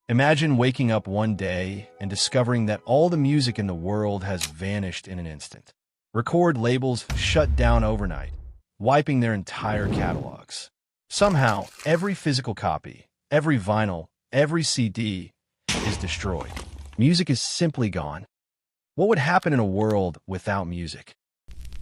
Imagine waking up one day and discovering that all the music in the world has vanished in an instant. Record labels shut down overnight, wiping their entire catalogs. Somehow, every physical copy, every vinyl, every CD is destroyed. Music is simply gone. What would happen in a world without music?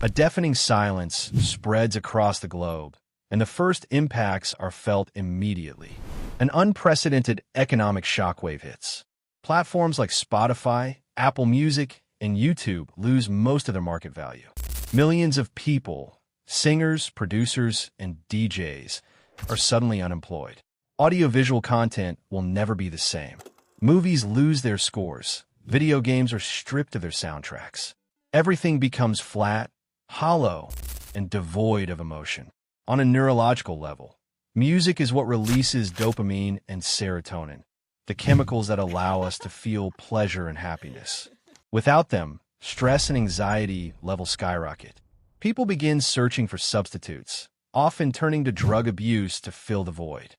A deafening silence spreads across the globe, and the first impacts are felt immediately. An unprecedented economic shockwave hits. Platforms like Spotify, Apple Music, and YouTube lose most of their market value. Millions of people, singers, producers, and DJs, are suddenly unemployed. Audiovisual content will never be the same. Movies lose their scores. Video games are stripped of their soundtracks. Everything becomes flat, hollow, and devoid of emotion. On a neurological level, music is what releases dopamine and serotonin, the chemicals that allow us to feel pleasure and happiness. Without them, stress and anxiety levels skyrocket. People begin searching for substitutes, often turning to drug abuse to fill the void.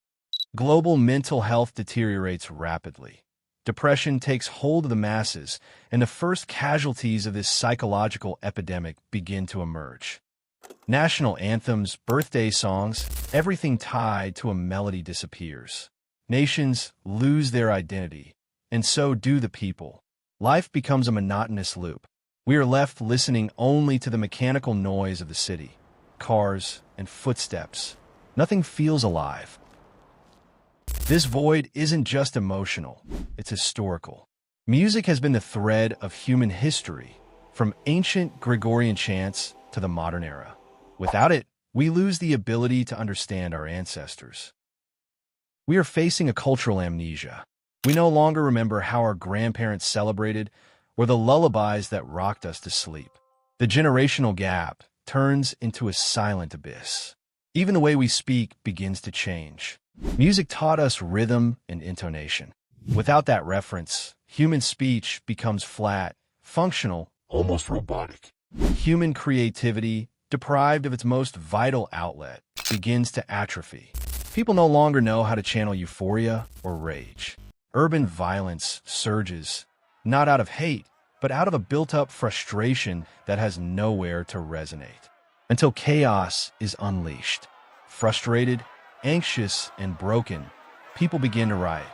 Global mental health deteriorates rapidly. Depression takes hold of the masses, and the first casualties of this psychological epidemic begin to emerge. National anthems, birthday songs, everything tied to a melody disappears. Nations lose their identity, and so do the people. Life becomes a monotonous loop. We are left listening only to the mechanical noise of the city, cars, and footsteps. Nothing feels alive. This void isn't just emotional, it's historical. Music has been the thread of human history, from ancient Gregorian chants to the modern era. Without it, we lose the ability to understand our ancestors. We are facing a cultural amnesia. We no longer remember how our grandparents celebrated or the lullabies that rocked us to sleep. The generational gap turns into a silent abyss. Even the way we speak begins to change. Music taught us rhythm and intonation. Without that reference, human speech becomes flat, functional, almost robotic. Human creativity, deprived of its most vital outlet, begins to atrophy. People no longer know how to channel euphoria or rage. Urban violence surges, not out of hate, but out of a built-up frustration that has nowhere to resonate. Until chaos is unleashed. Frustrated, anxious, and broken, people begin to riot.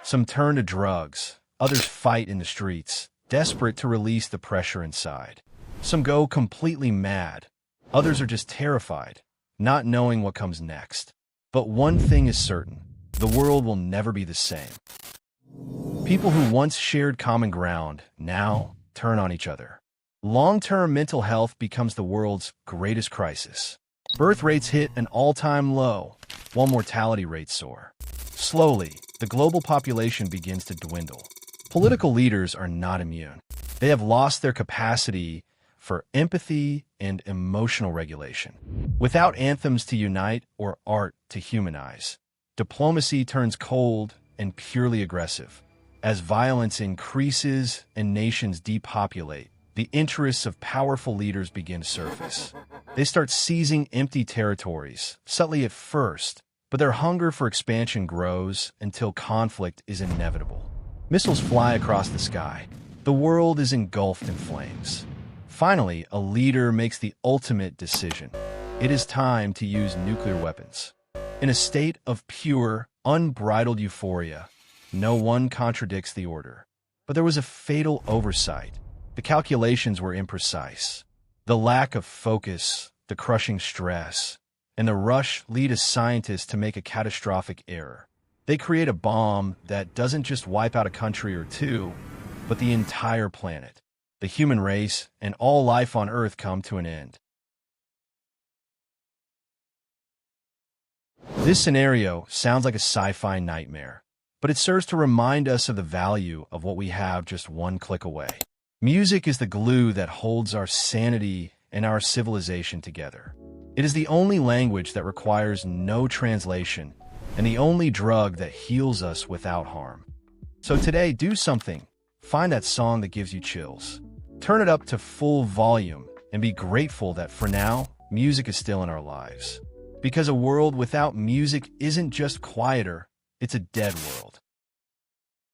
Some turn to drugs, others fight in the streets, desperate to release the pressure inside. Some go completely mad, others are just terrified, not knowing what comes next. But one thing is certain, the world will never be the same. People who once shared common ground now turn on each other. Long-term mental health becomes the world's greatest crisis. Birth rates hit an all-time low, while mortality rates soar. Slowly, the global population begins to dwindle. Political leaders are not immune. They have lost their capacity for empathy and emotional regulation. Without anthems to unite or art to humanize, diplomacy turns cold and purely aggressive. As violence increases and nations depopulate, the interests of powerful leaders begin to surface. They start seizing empty territories, subtly at first, but their hunger for expansion grows until conflict is inevitable. Missiles fly across the sky. The world is engulfed in flames. Finally, a leader makes the ultimate decision. It is time to use nuclear weapons. In a state of pure, unbridled euphoria, no one contradicts the order. But there was a fatal oversight. The calculations were imprecise. The lack of focus, the crushing stress, and the rush lead a scientist to make a catastrophic error. They create a bomb that doesn't just wipe out a country or two, but the entire planet. The human race and all life on Earth come to an end. This scenario sounds like a sci-fi nightmare, but it serves to remind us of the value of what we have just one click away. Music is the glue that holds our sanity and our civilization together. It is the only language that requires no translation and the only drug that heals us without harm. So today, do something. Find that song that gives you chills. Turn it up to full volume and be grateful that for now, music is still in our lives. Because a world without music isn't just quieter, it's a dead world.